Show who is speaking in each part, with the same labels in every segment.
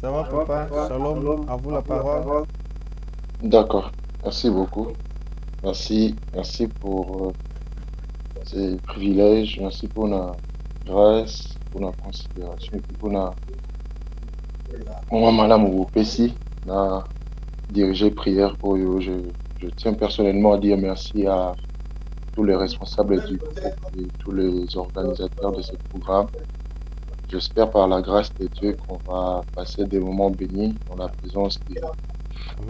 Speaker 1: Ça va, papa? Shalom, à vous la parole.
Speaker 2: D'accord, merci beaucoup. Merci pour ces privilèges, merci pour la grâce, pour la considération, pour la madame Pessi, la diriger prière pour eux. Je tiens personnellement à dire merci à tous les responsables du groupe et tous les organisateurs de ce programme. J'espère par la grâce de Dieu qu'on va passer des moments bénis dans la présence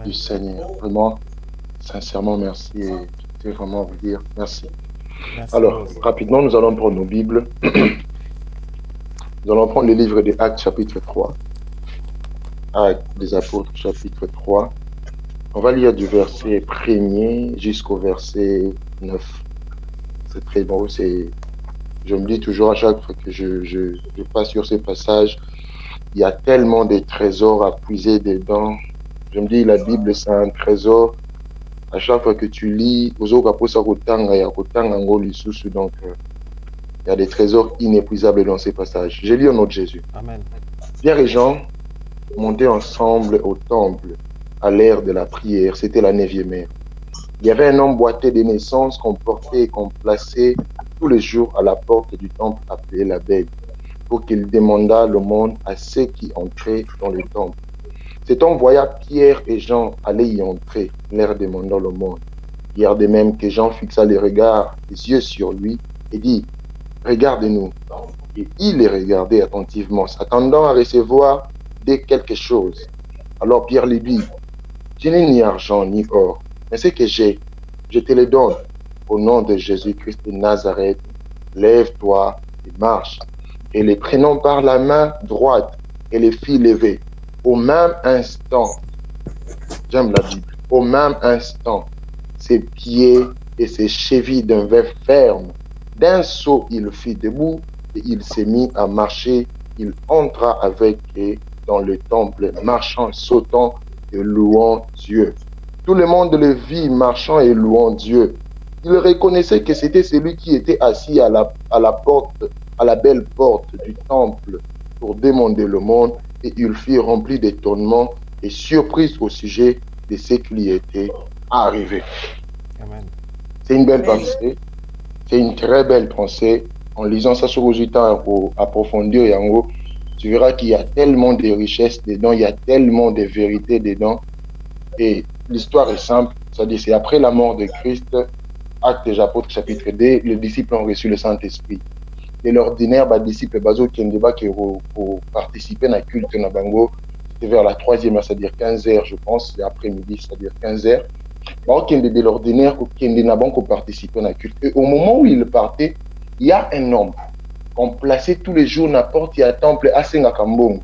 Speaker 2: du Seigneur. Vraiment, sincèrement, merci et je veux vraiment vous dire merci. Alors, rapidement, nous allons prendre nos Bibles. Nous allons prendre le livre des Actes, chapitre 3. Actes des Apôtres, chapitre 3. On va lire du verset 1er jusqu'au verset 9. C'est très beau. Je me dis toujours à chaque fois que je passe sur ces passages, il y a tellement de trésors à puiser dedans. Je me dis, la Bible, c'est un trésor. À chaque fois que tu lis, donc il y a des trésors inépuisables dans ces passages. Je lis au nom de Jésus.
Speaker 1: Amen.
Speaker 2: Pierre et Jean montaient ensemble au temple à l'heure de la prière. C'était la 9e heure. Il y avait un homme boité de naissance qu'on portait et qu'on plaçait tous les jours à la porte du temple appelé la Belle, pour qu'il demandât l'aumône à ceux qui entraient dans le temple. Cet homme voya Pierre et Jean aller y entrer, leur demandant l'aumône. Hier de même que Jean fixa les yeux sur lui et dit, regarde-nous. Et il les regardait attentivement, s'attendant à recevoir de quelque chose. Alors Pierre lui dit, je n'ai ni argent ni or, mais ce que j'ai, je te le donne. Au nom de Jésus-Christ de Nazareth, lève-toi et marche. Et les prenant par la main droite et les fit lever. Au même instant, j'aime la Bible, au même instant, ses pieds et ses chevilles devinrent fermes. D'un saut, il fit debout et il s'est mis à marcher. Il entra avec eux dans le temple, marchant, sautant et louant Dieu. Tout le monde le vit marchant et louant Dieu. Il reconnaissait que c'était celui qui était assis à la porte, à la belle porte du temple pour demander le monde, et il fut rempli d'étonnement et surprise au sujet de ce qui lui était arrivé. C'est une belle pensée, c'est une très belle pensée. En lisant ça sur Ojita pour approfondir, Yango, tu verras qu'il y a tellement de richesses dedans, il y a tellement de vérités dedans. Et l'histoire est simple, c'est-à-dire c'est après la mort de Christ, Actes des Apôtres, chapitre 2, les disciples ont reçu le Saint-Esprit. Et l'ordinaire, les disciples bazo qui ont pour participer à la culte na bango, c'était vers la 3e heure, c'est-à-dire 15h, je pense, l'après-midi, c'est-à-dire 15h. De l'ordinaire qui ont participé à la culte. Et au moment où ils partaient, il y a un homme qu'on plaçait tous les jours n'importe quel temple à Sengakambong.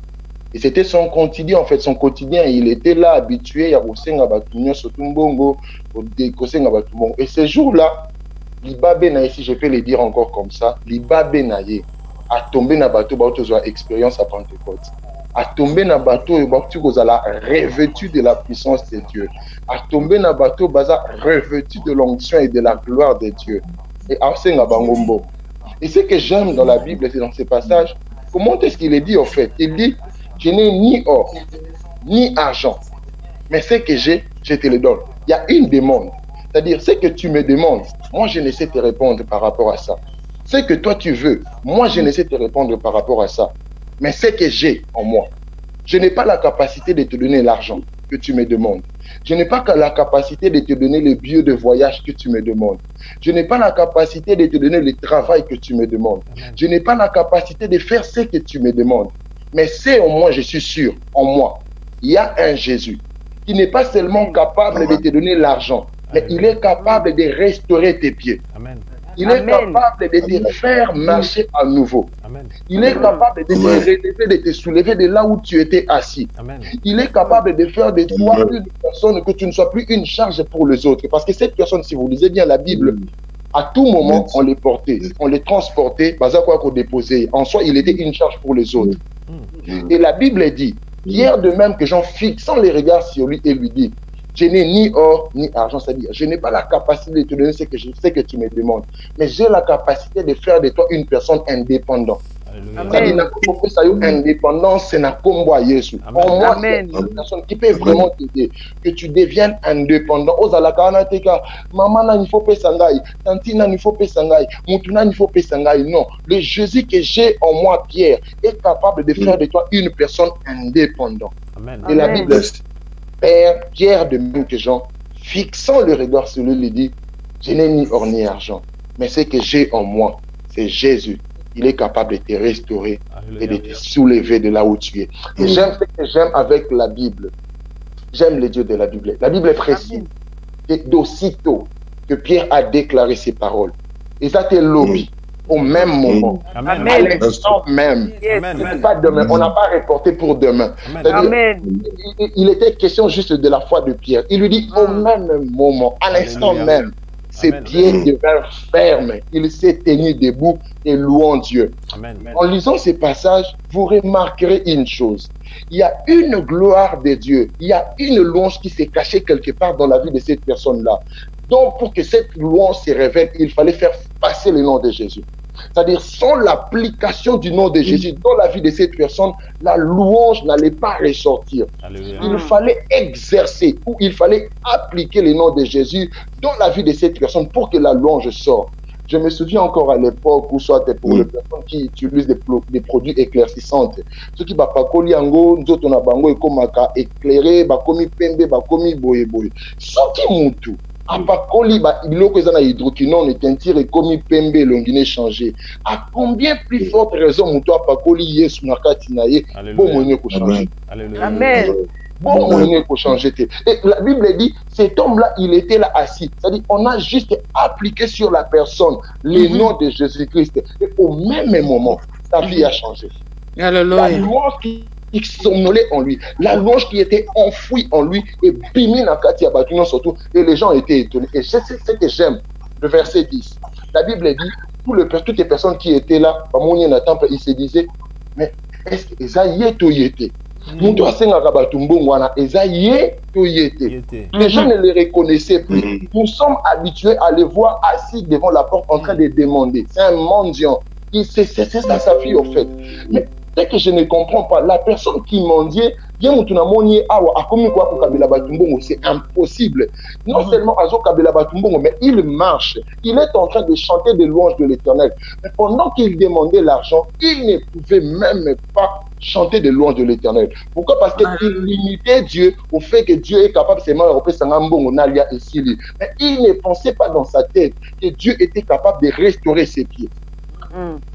Speaker 2: Et c'était son quotidien, en fait, son quotidien. Il était là, habitué à Osenga Batumio, Sotumbongo, Kosenga Batumong. Et ce jour-là, Libabe na ici, je peux le dire encore comme ça, Libabe naye, a tombé na bateau, bateau a expérience à Pentecôte. A tombé na bateau, bateau a revêtu de la puissance de Dieu. A tombé na bateau, baza revêtu de l'onction et de la gloire de Dieu. Et a Osenga Bangombo. Et ce que j'aime dans la Bible, c'est dans ces passages, comment est-ce qu'il est dit en fait? Il dit, je n'ai ni or, ni argent, mais ce que j'ai, je te le donne. Il y a une demande. C'est-à-dire, ce que tu me demandes, moi, je ne sais te répondre par rapport à ça. Ce que toi, tu veux, moi, je ne sais te répondre par rapport à ça. Mais ce que j'ai en moi, je n'ai pas la capacité de te donner l'argent. que tu me demandes. Je n'ai pas la capacité de te donner le billet de voyage que tu me demandes. Je n'ai pas la capacité de te donner le travail que tu me demandes. Je n'ai pas la capacité de faire ce que tu me demandes. Mais c'est au moins, je suis sûr, en moi, il y a un Jésus qui n'est pas seulement capable de te donner l'argent, mais il est capable de restaurer tes pieds.
Speaker 1: Amen.
Speaker 2: Il est capable de te faire marcher à nouveau.
Speaker 1: Amen.
Speaker 2: Il est capable de te relever, de te soulever de là où tu étais assis.
Speaker 1: Amen.
Speaker 2: Il est capable de faire de toi une personne, que tu ne sois plus une charge pour les autres. Parce que cette personne, si vous lisez bien la Bible, à tout moment, on les portait, on les transportait, qu'on déposait. En soi, il était une charge pour les autres. Et la Bible dit, Pierre de même que Jean, fixant les regards sur lui et lui dit, je n'ai ni or ni argent, c'est-à-dire je n'ai pas la capacité de te donner ce que tu me demandes, mais j'ai la capacité de faire de toi une personne indépendante. C'est-à-dire indépendance, c'est na kombo Yesu. En moi, c'est une personne qui peut vraiment t'aider, que tu deviennes indépendant. Maman il faut pas sangai, tantina il faut pas sangai, mutuna il faut pas sangai. Non, le Jésus que j'ai en moi, Pierre, est capable de faire de toi une personne indépendante.
Speaker 1: Amen.
Speaker 2: Et la Bible Père, Pierre de même que Jean, fixant le regard sur lui, lui dit, je n'ai ni or ni argent, mais ce que j'ai en moi, c'est Jésus. Il est capable de te restaurer et de te soulever de là où tu es. Et j'aime ce que j'aime avec la Bible. J'aime les dieux de la Bible. La Bible est précise. Et d'aussitôt que Pierre a déclaré ces paroles, et ça t'est lobby. Au même moment,
Speaker 1: Amen.
Speaker 2: à l'instant même, pas demain, on n'a pas reporté pour demain. Il était question juste de la foi de Pierre. Il lui dit au même moment, à l'instant même, ses pieds devinrent fermes. Il s'est tenu debout et louant Dieu.
Speaker 1: Amen.
Speaker 2: En lisant ces passages, vous remarquerez une chose. Il y a une gloire de Dieu. Il y a une louange qui s'est cachée quelque part dans la vie de cette personne-là. Donc, pour que cette louange se révèle, il fallait faire passer le nom de Jésus. C'est-à-dire, sans l'application du nom de Jésus dans la vie de cette personne, la louange n'allait pas ressortir. Alléluia. Il fallait exercer ou il fallait appliquer le nom de Jésus dans la vie de cette personne pour que la louange sorte. Je me souviens encore à l'époque où soit pour les personnes qui utilisent des produits éclaircissants. Ceux qui bakoli ango, nzoto na bango ekomaka éclairé, bakomi pembe, bakomi boye boye. Soki mutu apakoli ba iloko ezana hydroquinone tentire komi pembe longine changer. À combien plus forte raison mutu apakoli Yesu na kati na ye bon moyen ko changer. Amen. Bon moyen pour changer. Et la Bible dit, cet homme-là, il était là assis. C'est-à-dire, on a juste appliqué sur la personne le nom de Jésus-Christ. Et au même moment, sa vie a changé. La louange qui somnolait en lui, la louange qui était enfouie en lui, et bimi na kati ya batunon surtout, et les gens étaient étonnés. Et c'est ce que j'aime, le verset 10. La Bible dit, toutes les personnes qui étaient là, ils se disaient, mais est-ce que ça y est ou y était? Les gens ne les reconnaissaient plus. Nous sommes habitués à les voir assis devant la porte en train de demander. C'est un mendiant. C'est ça sa fille au fait. Mais dès que je ne comprends pas, la personne qui mendiait, c'est impossible. Non seulement Azo Kabila Batumbongo, mais il marche. Il est en train de chanter des louanges de l'Éternel. Mais pendant qu'il demandait l'argent, il ne pouvait même pas chanter des louanges de l'Éternel. Pourquoi? Parce qu'il limitait Dieu au fait que Dieu est capable seulement de repérer Sangambongo, Nalia et Sili. Mais il ne pensait pas dans sa tête que Dieu était capable de restaurer ses pieds.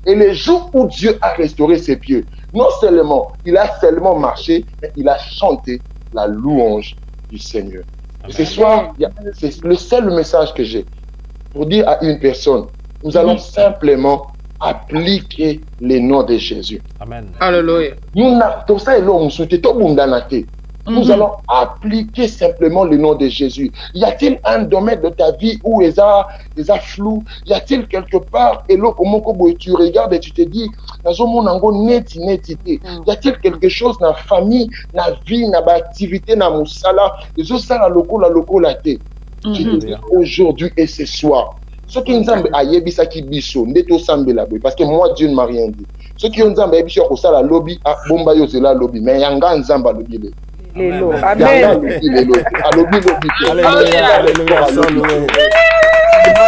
Speaker 2: Et le jour où Dieu a restauré ses pieds, non seulement il a seulement marché, mais il a chanté la louange du Seigneur. Et ce soir, c'est le seul message que j'ai pour dire à une personne, nous allons simplement appliquer les noms de Jésus. Amen. Alléluia. Nous allons appliquer simplement le nom de Jésus. Y a-t-il un domaine de ta vie où il est flou? Y a-t-il quelque part, et là, tu regardes et tu te dis, y a-t-il quelque chose dans la famille, dans la vie, dans l'activité, dans la moussala, aujourd'hui et ce soir. Ceux qui nous ont dit parce que moi, Dieu ne m'a rien dit. Ceux qui ont dit que la lobby, bomba yo la lobby, mais yanga nzamba lobby.
Speaker 3: Amen.
Speaker 1: Alléluia, alléluia.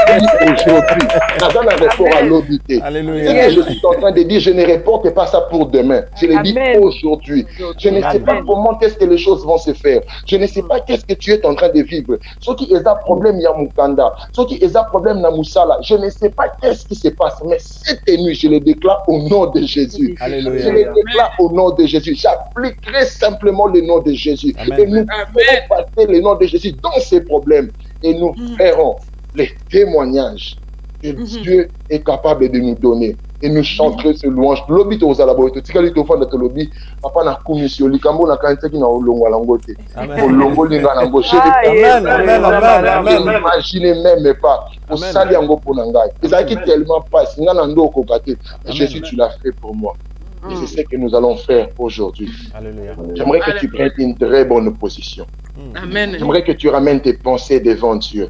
Speaker 2: Aujourd'hui, dans un rapport à l'audité. Je suis en train de dire, je ne reporte pas ça pour demain. Je le dis aujourd'hui. Je ne sais pas comment est-ce que les choses vont se faire. Je ne sais pas qu'est-ce que tu es en train de vivre. Ceux qui ont un problème, il y a Mukanda. Ceux qui ont un problème, dans Moussala. Je ne sais pas qu'est-ce qui se passe. Mais cette nuit, je le déclare au nom de Jésus.
Speaker 1: Alléluia.
Speaker 2: Je le déclare au nom de Jésus. J'appliquerai simplement le nom de Jésus.
Speaker 1: Amen.
Speaker 2: Et nous ferons passer le nom de Jésus dans ces problèmes. Et nous ferons les témoignages que Dieu est capable de nous donner. Et nous chanterons ce louange. Lobby to zalaboto. Tikali to fanda to lobby. Papa na commission. Likambo na kante ki na olongo alangote. Olongo linga na ngo.
Speaker 1: Amen. Amen.
Speaker 2: Imaginez même pas. Au sali yango ponangai. Ezaki tellement pas. Singa na ndo kokate. Jésus, tu l'as fait pour moi. Et c'est ce que nous allons faire aujourd'hui. J'aimerais que tu prennes une très bonne position.
Speaker 3: Amen.
Speaker 2: J'aimerais que tu ramènes tes pensées devant Dieu.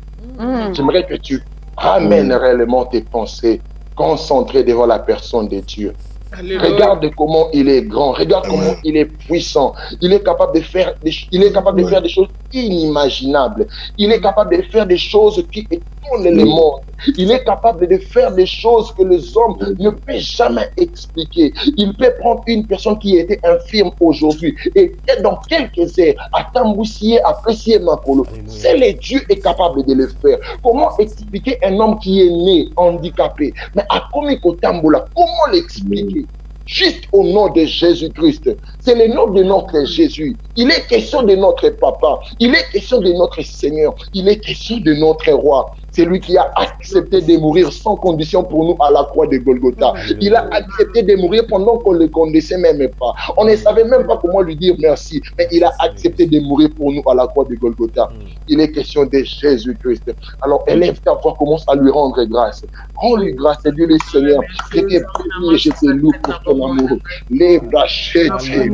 Speaker 2: J'aimerais que tu ramènes réellement tes pensées concentrées devant la personne de Dieu. Alléluia. Regarde comment il est grand, regarde comment il est puissant. Il est capable de faire des choses inimaginables. Il est capable de faire des choses qui étonnent le monde. Il est capable de faire des choses que les hommes ne peuvent jamais expliquer. Il peut prendre une personne qui était infirme aujourd'hui et dans quelques heures, à Tamboussier, apprécier Makolo. C'est le Dieu est capable de le faire. Comment expliquer un homme qui est né handicapé? Mais à Komiko Tamboula, comment l'expliquer? Juste au nom de Jésus-Christ. C'est le nom de notre Jésus. Il est question de notre papa. Il est question de notre Seigneur. Il est question de notre roi. C'est lui qui a accepté de mourir sans condition pour nous à la croix de Golgotha. Il a accepté de mourir pendant qu'on ne le connaissait même pas. On ne savait même pas comment lui dire merci. Mais il a accepté de mourir pour nous à la croix de Golgotha. Il est question de Jésus-Christ. Alors élève ta voix, commence à lui rendre grâce. Rends-lui grâce, c'est Dieu le Seigneur. Je t'ai prié, je te loue pour ton amour. Les brachettes,
Speaker 1: tu es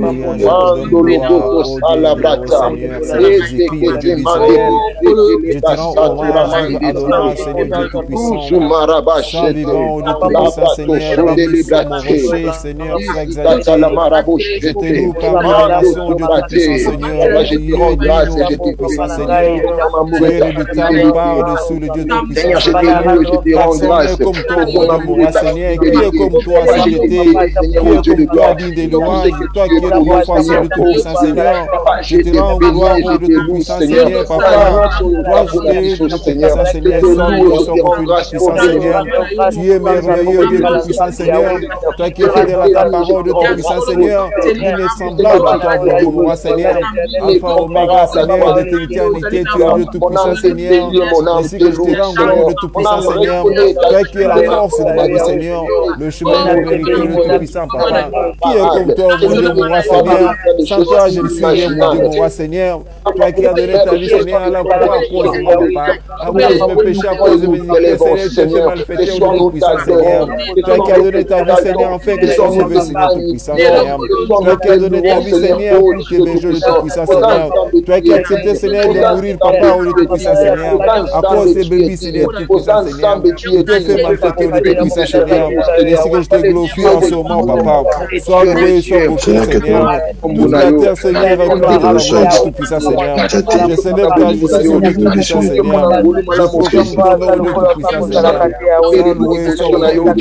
Speaker 1: merveilleux, Dieu Tout-Puissant, Seigneur. Toi qui es fidèle à ta parole, Dieu Tout-Puissant, Seigneur. Il n'est semblable à toi, Dieu moi, Seigneur. Alpha, Oméga, Seigneur, de l'éternité, tu es Dieu Tout-Puissant, Seigneur. Ainsi que je te rends gloire, Dieu Tout-Puissant, Seigneur. Toi qui es la force de la vie, Seigneur. Le chemin de la vérité, Dieu Tout-Puissant, Papa. Qui est comme toi, mon Dieu, mon roi, Seigneur? Sans toi, je ne suis rien, mon Dieu, mon roi, Seigneur. Toi qui as donné ta vie, Seigneur, à la croix, à cause de moi, Papa. À cause de mes péchés, à cause de mes iniquités, Seigneur, tu as fait malfaiteur, Dieu Tout-Puissant, Seigneur. Toi qui as donné ta vie, Seigneur, afin que je sois sauvé, Seigneur Tout-Puissant, Seigneur. Toi qui as donné ta vie, Seigneur, pour que mes jours, Dieu Tout-Puissant, Seigneur. Toi qui as accepté, Seigneur, de mourir, Papa, Dieu Tout-Puissant, Seigneur. À cause de ces bébés, Seigneur, Tout-Puissant, Seigneur. Tu t'es fait malfaiteur, Dieu Tout-Puissant, Seigneur. Et ainsi que je te glorifie en ce moment, Papa. Sois loué, sois beaucoup, Seigneur. Toute la terre, Seigneur, réclamera la gloire du Tout-Puissant, Seigneur. Je célèbre ta justice au Dieu Tout-Puissant, Seigneur. Je proclame ton nom, Dieu Tout-Puissant, Seigneur. Sois loué, sois loué, Dieu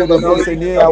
Speaker 1: Tout-Puissant, Seigneur.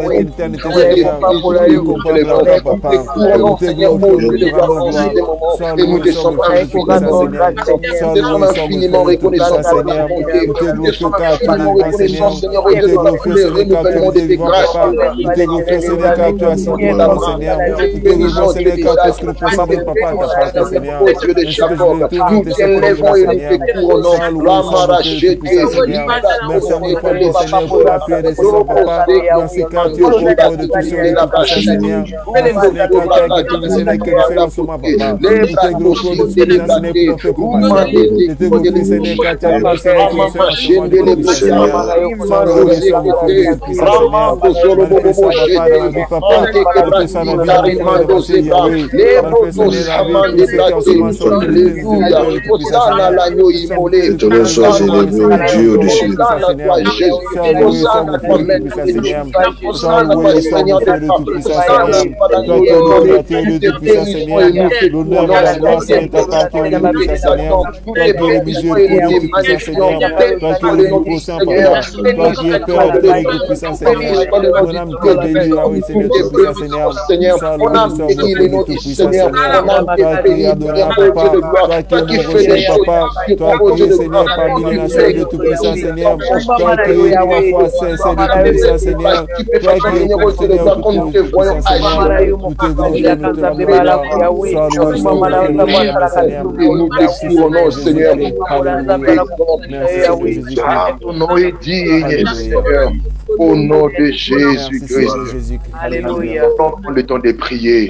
Speaker 2: Ton nom est digne, Seigneur. Au nom de Jésus-Christ.
Speaker 3: Alléluia.
Speaker 2: Le temps de prier.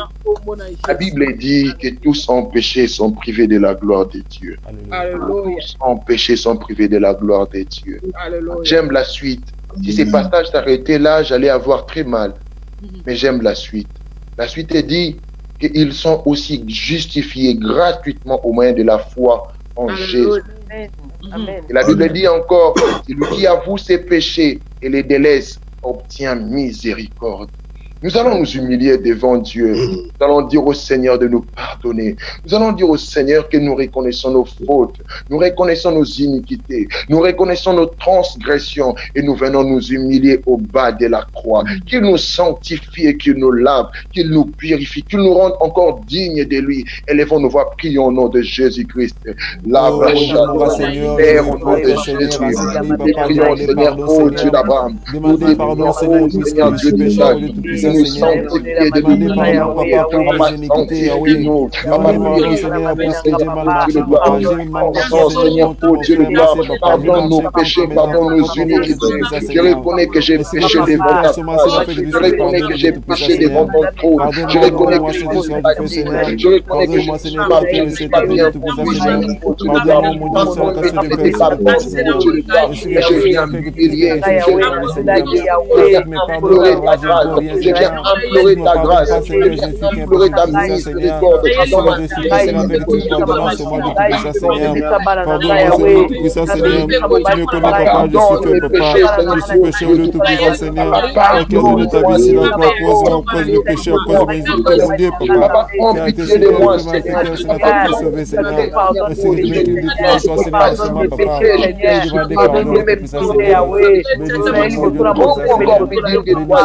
Speaker 2: La Bible dit que tous ont péché, sont privés de la gloire de Dieu.
Speaker 3: Alléluia.
Speaker 2: Tous ont péché, sont privés de la gloire de Dieu. J'aime la suite. Si ces passages s'arrêtaient là, j'allais avoir très mal. Mais j'aime la suite. La suite est dit qu'ils sont aussi justifiés gratuitement au moyen de la foi en Jésus.
Speaker 3: Amen.
Speaker 2: Et la Bible dit encore, celui qui avoue ses péchés et les délaisse obtient miséricorde. Nous allons nous humilier devant Dieu. Nous allons dire au Seigneur de nous pardonner. Nous allons dire au Seigneur que nous reconnaissons nos fautes. Nous reconnaissons nos iniquités. Nous reconnaissons nos transgressions. Et nous venons nous humilier au bas de la croix. Qu'il nous sanctifie et qu'il nous lave. Qu'il nous purifie. Qu'il nous rende encore dignes de lui. Élevons nos voix. Prions au nom de Jésus-Christ. Père, au nom de Jésus. Nous prions, Seigneur, ô Dieu d'Abraham. Nous te prions, ô Seigneur Dieu de Jacques. Nous sanctifier de nous, sanctifiez-nous, Seigneur, oh Dieu de gloire, pardonne nos péchés, pardonne nos iniquités. Je reconnais que j'ai péché devant ta face, je reconnais que j'ai péché devant ton trône, je reconnais que je suis pas digne, je reconnais que je ne suis pas bien, je ne suis pas bien pour lui, oh Dieu de gloire, pardonne mes pardons, Seigneur Dieu de gloire, et je viens m'humilier, je viens implorer ta grâce, je viens implorer ta grâce, je viens implorer ta miséricorde dans ma vie, pardonne mes péchés, Papa, prends pitié de moi,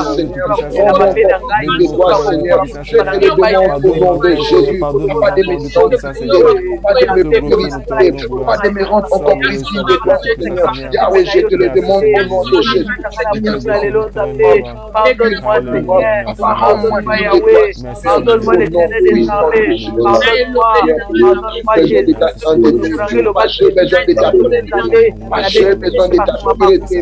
Speaker 2: Seigneur, Seigneur, je te le demande au nom de Jésus, pas de me sanctifier, pas de me purifier, pas de me rendre encore plus digne de toi, Seigneur. Yahweh, je te le demande au nom de Jésus.
Speaker 3: Pardonne-moi, Seigneur. Pardonne-moi, Yahweh. Pardonne-moi les ténèbres des armées. Pardonne-moi, Jésus.
Speaker 2: J'ai besoin de ta pureté. J'ai besoin de ta pureté.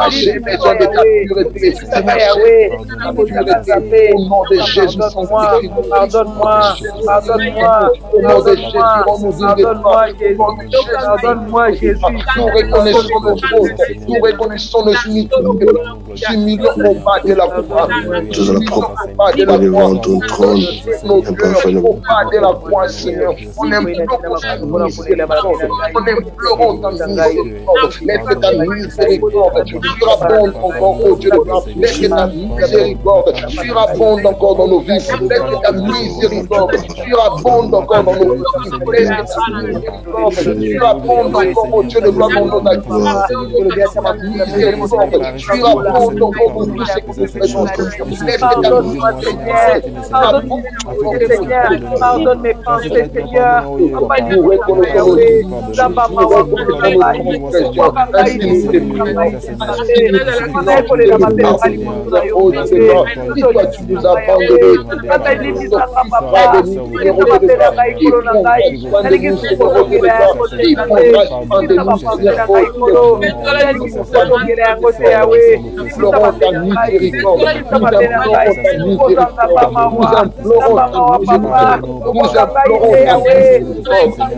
Speaker 2: J'ai besoin de ta pureté. Au nom de Jésus,
Speaker 3: pardonne-moi, pardonne-moi,
Speaker 2: au nom de Jésus,
Speaker 3: pardonne-moi, Jésus.
Speaker 2: Nous reconnaissons nos fautes, nous reconnaissons nos iniquités, nous humilions au bas de la croix,
Speaker 4: devant ton trône,
Speaker 2: nos cœurs au bas de la croix, Seigneur. On implore ta miséricorde, on implore ta miséricorde, laisse ta miséricorde surabonde encore, oh Dieu de grâce, laisse ta miséricorde surabonde encore dans nos vies, laisse ta miséricorde surabonde encore dans nos vies, laisse ta miséricorde surabonde encore, oh Dieu de gloire, dans nos actions, laisse ta miséricorde surabonde encore pour tout ce que nous faisons, laisse ta
Speaker 3: Seigneur, pardonne mes pensées, Seigneur.
Speaker 2: Nous reconnaissons tu nous as abandonnés.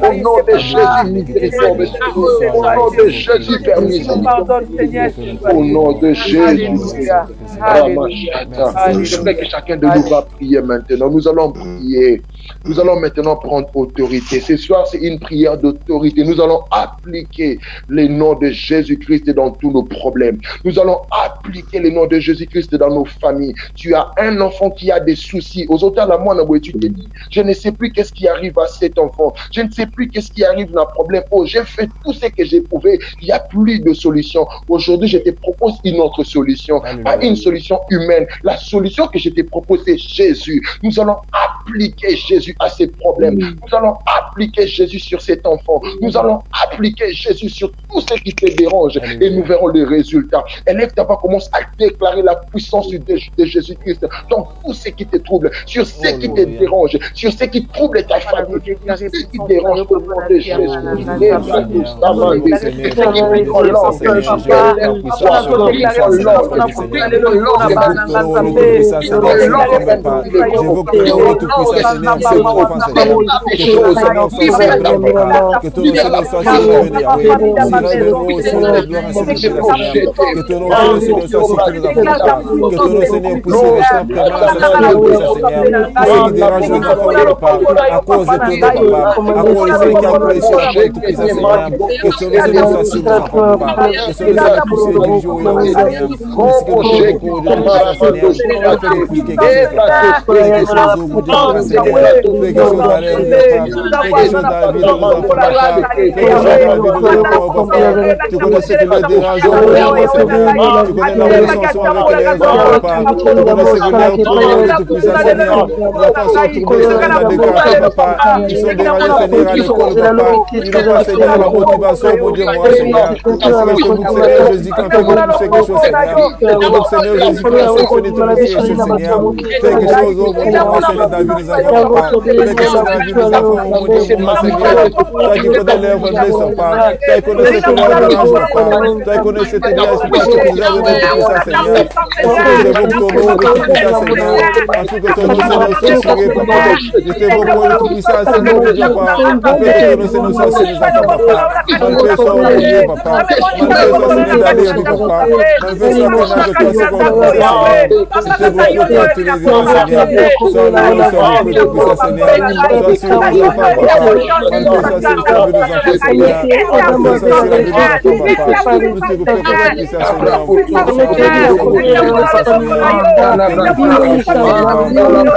Speaker 2: Au nom de Jésus, miséricorde. Au nom de Jésus, permission. Au nom de Jésus. Je prie que chacun de nous va prier maintenant. Nous allons prier. Nous allons maintenant prendre autorité. Ce soir, c'est une prière d'autorité. Nous allons appliquer les noms de Jésus-Christ dans tous nos problèmes. Nous allons appliquer les noms de Jésus-Christ dans nos familles. Tu as un enfant qui a des soucis. Aux auteurs de la moine, tu te dis, je ne sais plus qu'est-ce qui arrive à cet enfant. Je ne sais plus qu'est-ce qui arrive dans le problème. Oh, j'ai fait tout ce que j'ai prouvé. Il n'y a plus de solution. Aujourd'hui, je te propose une autre solution. Pas une solution humaine. La solution que je te propose, c'est Jésus. Nous allons appliquer Jésus à ces problèmes. Nous allons appliquer Jésus sur cet enfant. Nous allons appliquer Jésus sur tout ce qui te dérange et nous verrons les résultats. Élève ta voix, commence à déclarer la puissance de Jésus-Christ dans tout ce qui te trouble, sur ce qui te dérange, sur ce qui trouble ta famille, sur ce qui dérange au nom de Jésus. Tu connais ce qui les dérange, tu connais la relation avec les enfants, tu connais ce qui les entoure, tu puisses Seigneur, la façon tu connais Seigneur des cartes, papa, ils sont dérangés Seigneur à l'école, papa, ils n'ont pas Seigneur la motivation pour dire moi Seigneur, Seigneur Jésus quand tu veux pousser quelque chose Seigneur, donc Seigneur Jésus quand tu fais tout le Seigneur, quelque chose au moment Seigneur David nous avons pas, quelque chose dans la vie nous avons au moment Seigneur, toi qui connais les enfants, papa, toi qui connais ce que nous avons pas, toi qui connais cette idée, ce que nous avons donné tout ça Seigneur, est-ce que je veux ton nom de tout ça Seigneur, afin que ton nom soit censuré papa, je te veux pour tout ça Seigneur de Dieu papa, afin que ton nom soit censuré papa, malgré ça on est papa, malgré ça Seigneur d'aller au papa, malgré ça qu'on a de toi ce qu'on a Seigneur, je te veux pour toi tous les jours Seigneur, sois le sois le de tout ça Seigneur, sois sur nos enfants papa, malgré ça c'est le temps de nos enfants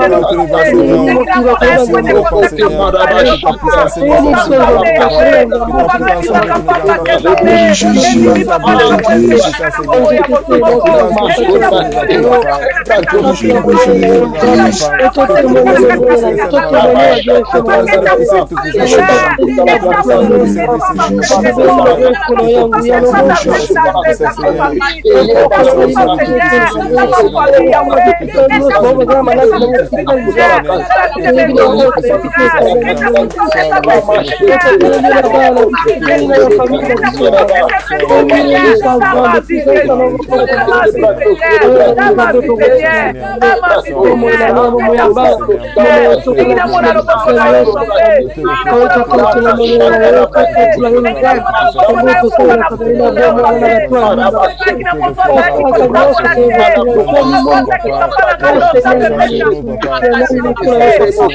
Speaker 2: Seigneur, malgré ça c'est la vie de nos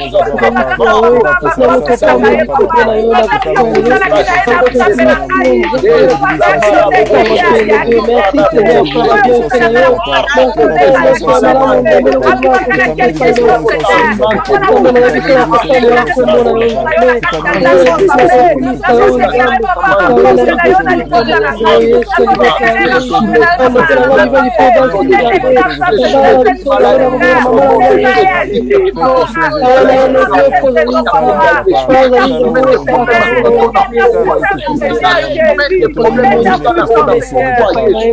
Speaker 2: enfants papa, nous te veux pour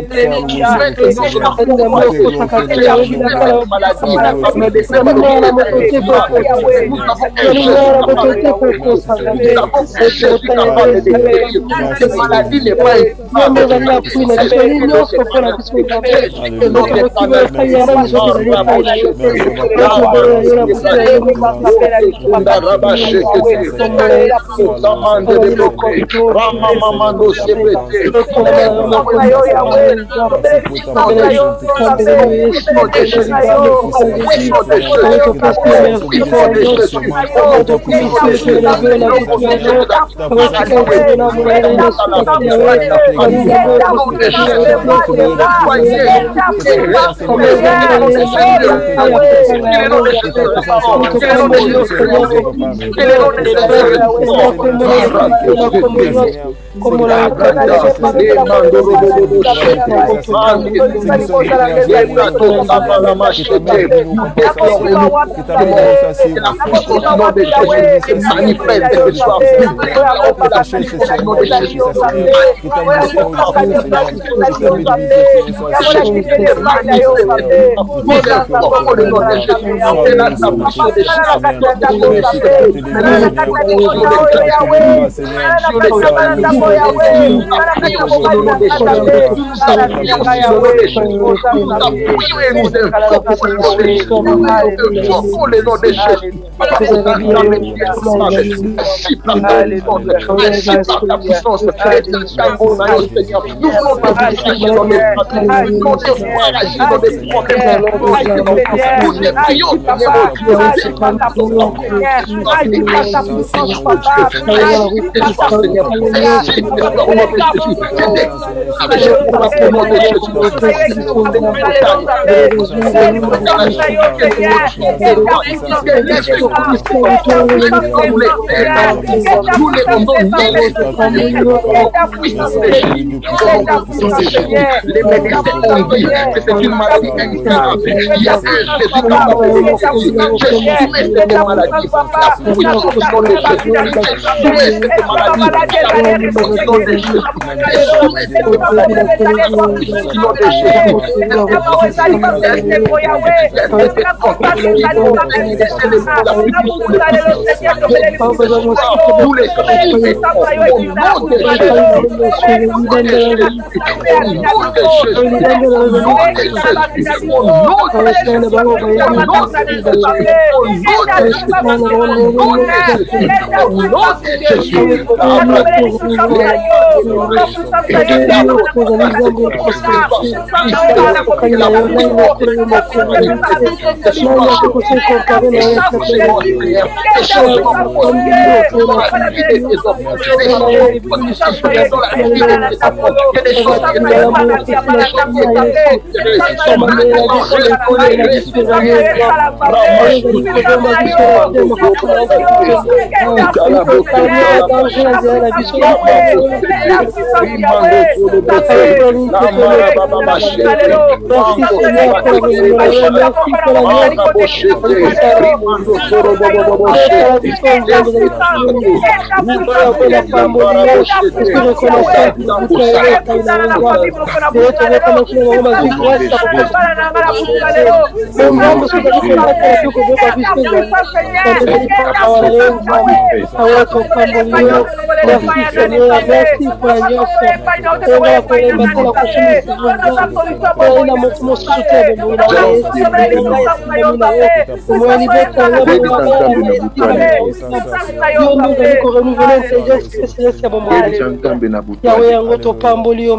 Speaker 2: toi tout ça Seigneur,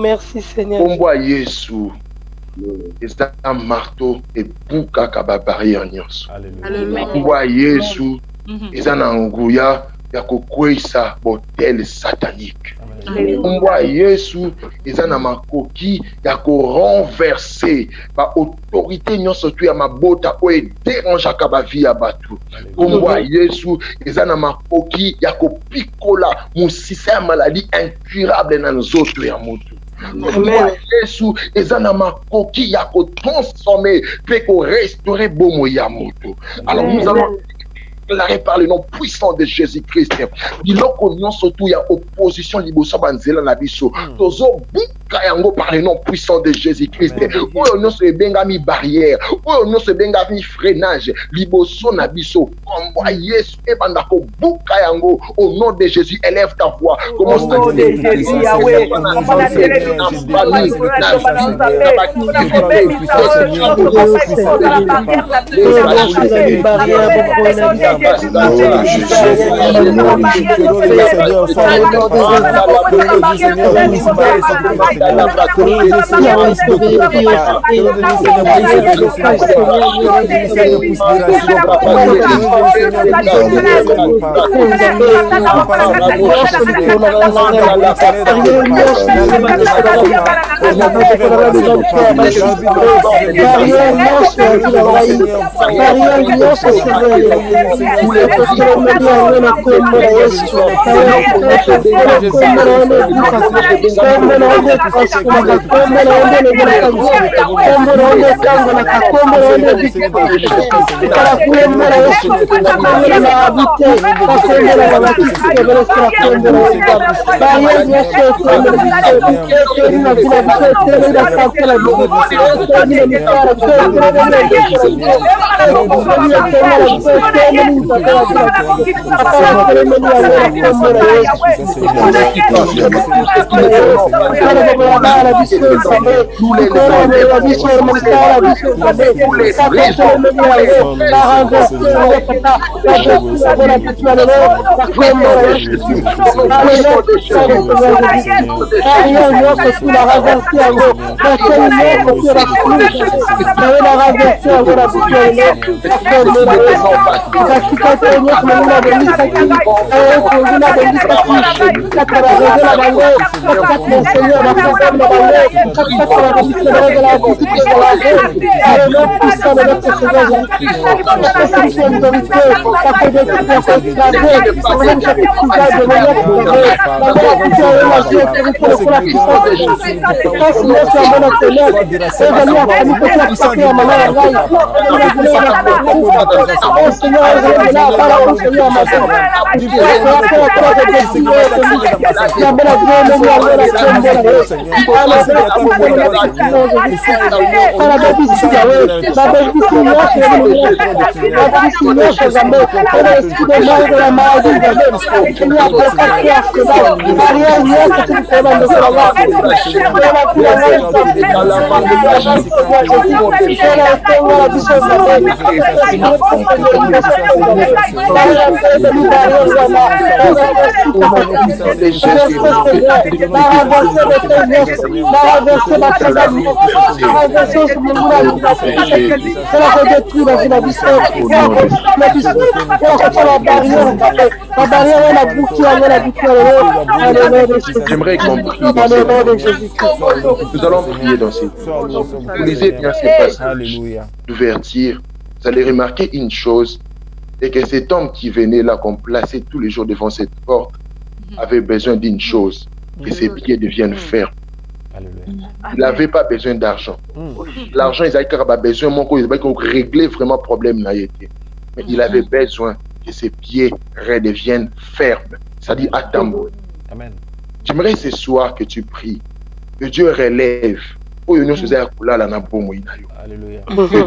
Speaker 4: Merci Seigneur.
Speaker 2: Eza marteau et buka kaba barrière nyonso. Kombo Yesu eza na nguya ya kokwesa botel satanique. Kombo Yesu eza na makoki ya ko renverser ba autorité nyonso tu ya mabota o e dérange kaba vie ya batu. Kombo Yesu eza na makoki ya ko pikola musisa ya maladie incurable na nzoto ya mutu. Yesu ezana makoki ya ko transformer pe ko restaurer bomo ya moto. Alors nous allons déclarer par le nom puissant de Jésus-Christ. Biloko nyonso tu ya opposition liboso banzela na biso. Tozo buka yango par le nom puissant de Jésus-Christ. Oyo nyonso ebengami barrière, oyo nyonso ebengami freinage liboso na biso. Kombo Yesu ebanda ko buka yango au nom de Jésus. Élève ta voix. Commence à dire Jésus Yahweh. J'aimerais qu'on prie dans ces Nous allons prier dans ces Vous lisez bien ces passages d'ouverture. Vous allez remarquer une chose, c'est que cet homme qui venait là, qu'on plaçait tous les jours devant cette porte, avait besoin d'une chose, que ses pieds deviennent fermes. Il n'avait pas besoin d'argent. L'argent, ils avaient pas besoin, ils avaient régler vraiment le problème. Mais il avait besoin que ses pieds redeviennent fermes. C'est-à-dire à tambour. Amen. J'aimerais ce soir que tu pries, que Dieu relève. Que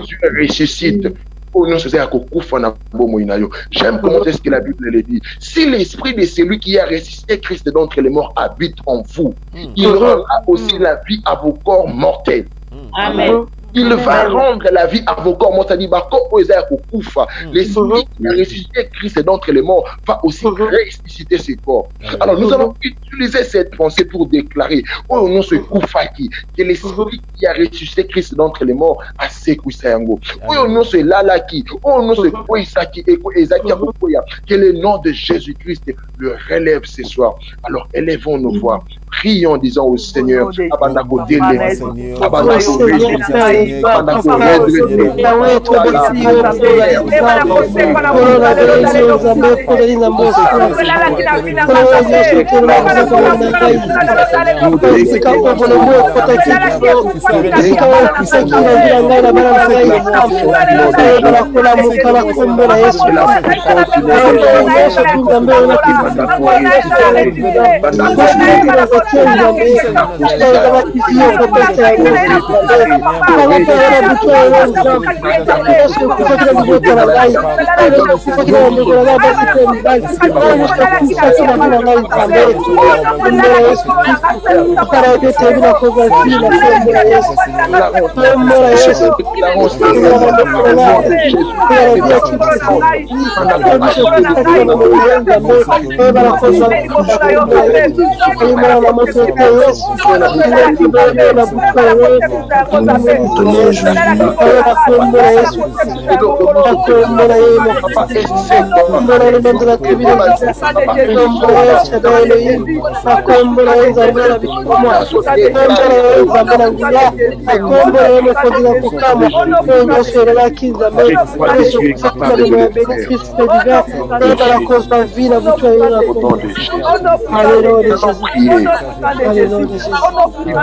Speaker 2: Dieu ressuscite. J'aime comment est-ce que la Bible le dit. Si l'esprit de celui qui a ressuscité Christ d'entre les morts habite en vous, il rendra aussi la vie à vos corps mortels. Amen. Il va rendre la vie à vos corps mortels. L'esprit qui a ressuscité Christ d'entre les morts va aussi ressusciter ses corps. Alors nous allons utiliser cette pensée pour déclarer oh non ce Koufaki, que l'esprit qui a ressuscité Christ d'entre les morts a Sekousayango. Oh non ce Lalaki, oh non ce Kouisaki et que le nom de Jésus-Christ le relève ce soir. Alors élevons nos voix. Prions en disant au Seigneur,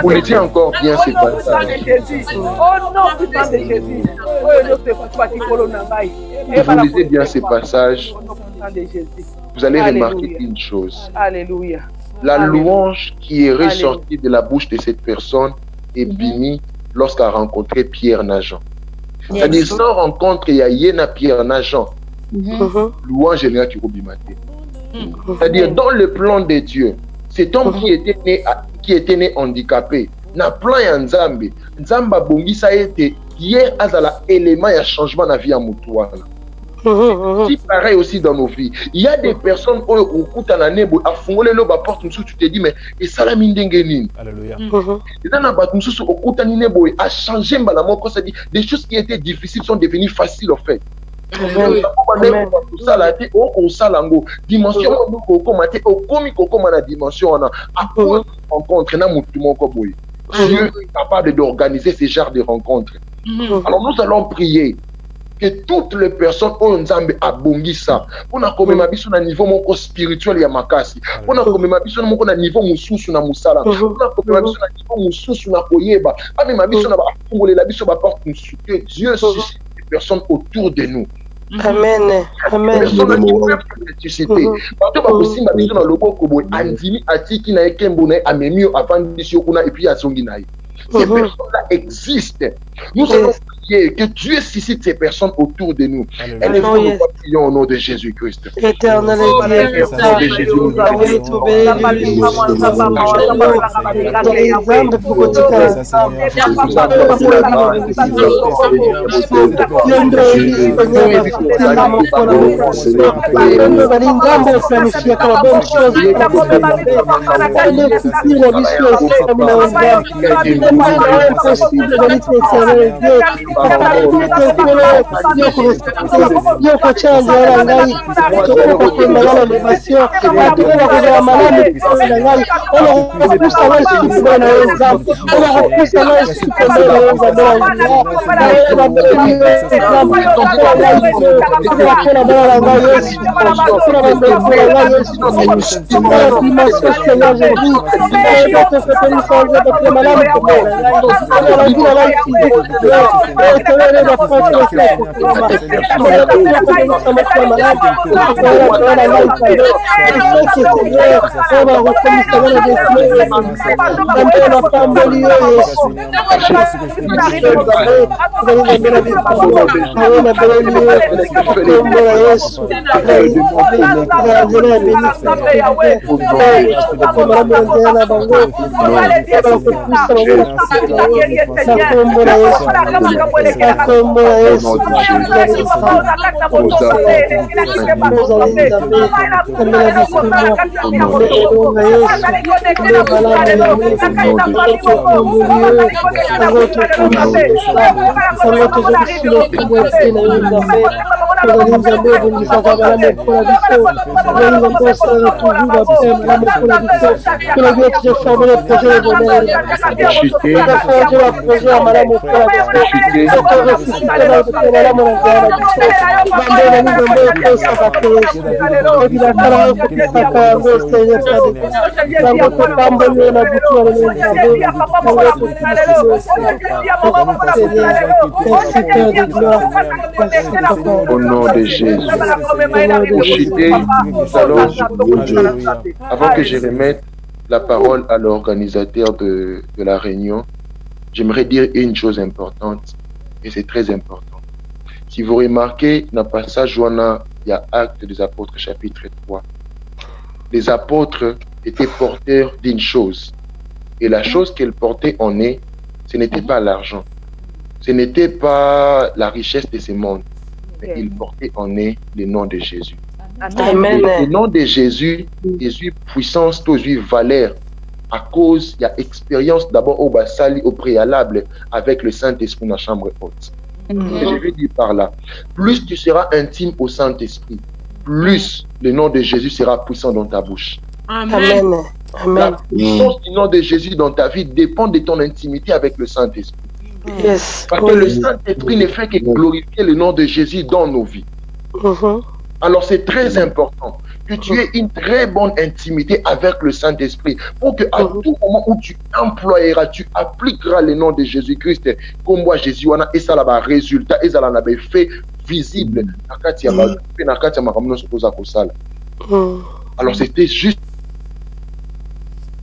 Speaker 2: Vous le dites encore bien, c'est pas ça. Vous lisez bien ces passages, vous allez remarquer une chose.
Speaker 3: Alléluia.
Speaker 2: La louange qui est ressortie de la bouche de cette personne est bénie lorsqu'elle a rencontré Pierre Najan. C'est-à-dire, sans rencontre, il y a Yéna Pierre Najan. Louange générale qui Robimate. C'est-à-dire, dans le plan de Dieu, cet homme qui était né handicapé, na plan ya Nzambe, Nzamba bongi ça été hier azala élément ya changement dans la vie à Moutouana. C'est pareil aussi dans nos vies. Il y a des personnes qui ont écouté la nebo à fongole le ba porte tu te dis mais et ça la mindengeni. Alléluia. Et dans la batu su okuta ni nebo a changé mbala moko ça dit des choses qui étaient difficiles sont devenues faciles en fait. Dimension Dieu est capable d'organiser ce genre de rencontres. Alors nous allons prier que toutes les personnes ont Nzambe abongi ça. On a comme mabiso na niveau moko spirituel ya makasi. On a comme mabiso moko na niveau mususu na musala. On a comme mabiso na niveau mususu na koyeba. Ame mabiso na ba fungole la biso ba porte mususu. Que Dieu suscite des personnes autour de nous.
Speaker 4: Amen. Amen.
Speaker 2: Personne qui peuvent ressusciter. Parce que aussi ma vision dans le beau kobo andimi atiki na ekembo na amemio avant disio kuna et puis azongi na. Ces personnes-là existent. Nous allons prier que Dieu suscite ces personnes autour de nous. Et nous prions au nom de Jésus-Christ.
Speaker 4: Éternel Dieu,
Speaker 2: Au nom de Jésus. Avant que je remette la parole à l'organisateur de la réunion, j'aimerais dire une chose importante, et c'est très important. Si vous remarquez, dans le passage où il y a Actes des Apôtres, chapitre 3, les apôtres étaient porteurs d'une chose. Et la chose qu'ils portaient en eux, ce n'était pas l'argent. Ce n'était pas la richesse de ce monde. Mais ils portaient en eux le nom de Jésus.
Speaker 4: Amen.
Speaker 2: Le nom de Jésus, Jésus puissance, Jésus valeur. À cause, il y a expérience d'abord au Bassali, au préalable, avec le Saint-Esprit dans la chambre haute. Et je vais dire par là, plus tu seras intime au Saint-Esprit, plus le nom de Jésus sera puissant dans ta bouche.
Speaker 4: Amen.
Speaker 2: La puissance du nom de Jésus dans ta vie dépend de ton intimité avec le Saint-Esprit.
Speaker 4: Yes.
Speaker 2: Parce que le Saint-Esprit ne fait que glorifier le nom de Jésus dans nos vies. Alors c'est très important que tu aies une très bonne intimité avec le Saint-Esprit pour que à tout moment où tu employeras, tu appliqueras le nom de Jésus-Christ comme moi Jésus et ça là résultat et ça là fait visible. Alors c'était juste.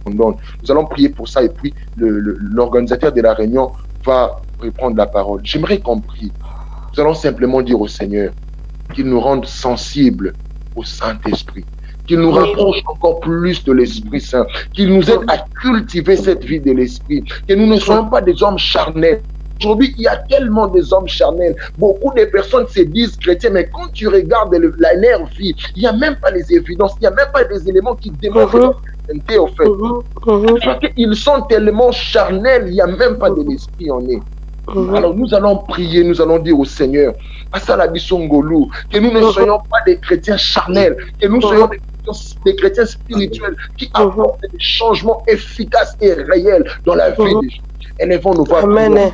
Speaker 2: Nous allons prier pour ça et puis l'organisateur de la réunion va reprendre la parole. J'aimerais qu'on prie. Nous allons simplement dire au Seigneur qu'il nous rende sensibles au Saint-Esprit, qu'il nous rapproche encore plus de l'Esprit Saint, qu'il nous aide à cultiver cette vie de l'Esprit, que nous ne soyons pas des hommes charnels. Aujourd'hui, il y a tellement des hommes charnels. Beaucoup de personnes se disent chrétiens, mais quand tu regardes leur vie, il n'y a même pas les évidences, il n'y a même pas des éléments qui démontrent leur chrétienté, en fait. Parce qu'ils sont tellement charnels, il n'y a même pas de l'esprit en eux. Alors nous allons prier, nous allons dire au Seigneur, que nous ne soyons pas des chrétiens charnels, que nous soyons des chrétiens spirituels qui apportent des changements efficaces et réels dans la vie des gens. Élevons nos voix.
Speaker 4: Amen.
Speaker 2: Au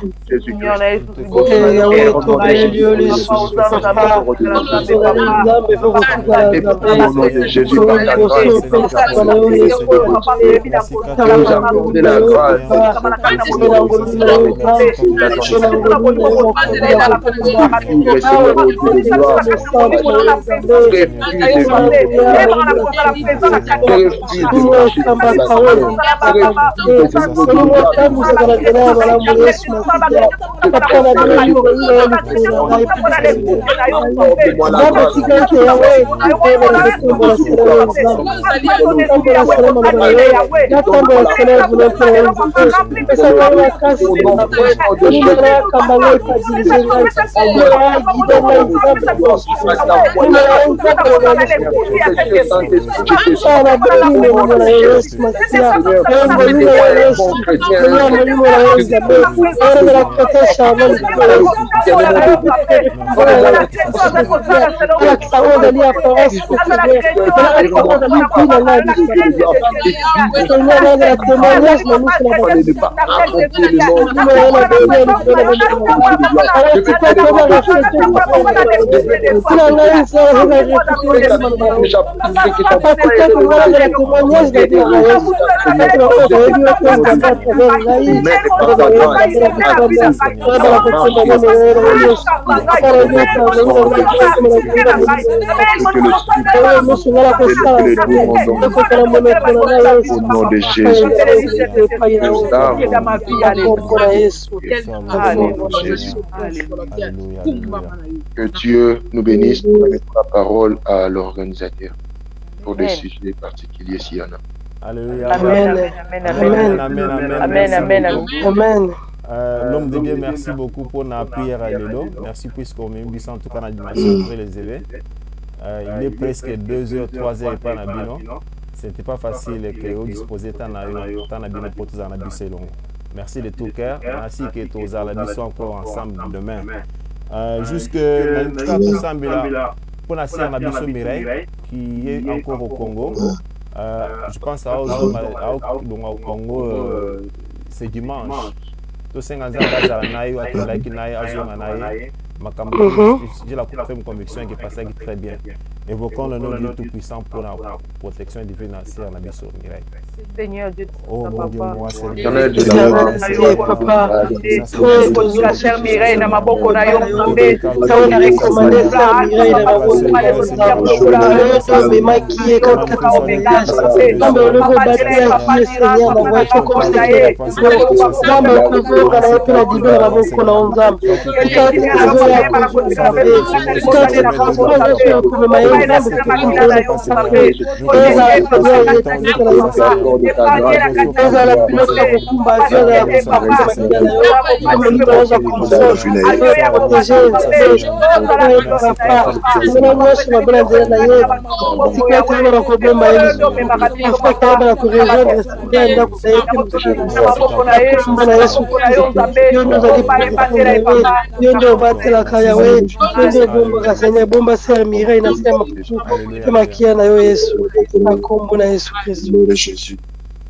Speaker 2: nom de Jésus. Que Dieu nous bénisse pour mettre la parole à l'organisateur pour des sujets particuliers s'il y en a.
Speaker 1: Alléluia.
Speaker 4: Amen.
Speaker 1: Amen. Amen.
Speaker 4: Amen. Amen.
Speaker 1: L'homme de Dieu, merci beaucoup pour la prière à Lélo. Merci puisqu'on m'a mis en tout cas dans la dimension pour les élèves. Il est presque 2h, 3h et pas dans bino. C'était pas facile que vous disposez tant na bino pour tous en abusser long. Merci de tout cœur. Merci que tous en abusser encore ensemble demain. Jusque dans le cas pour Sambila, pour la série en abusser Mireille qui est encore au Congo. Je pense au Congo, c'est dimanche. J'ai la conviction qui passe très bien. Évoquons le nom de Dieu Tout-Puissant pour la protection divine financière la mission Mireille.
Speaker 3: Seigneur Dieu,
Speaker 1: Oh mon Dieu, moi, c'est
Speaker 3: la chère Mireille, dans ma boque, on a eu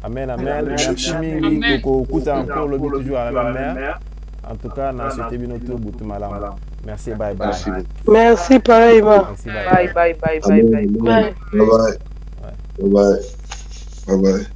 Speaker 3: Amen, amen. Merci mingi kukuta encore le but toujours à la même mère. En tout cas, dans ce tébinoto Boutumalam. Merci, bye bye.
Speaker 4: Merci pareillement.
Speaker 3: Bye bye bye bye bye.
Speaker 5: Bye bye. Bye bye. Bye bye.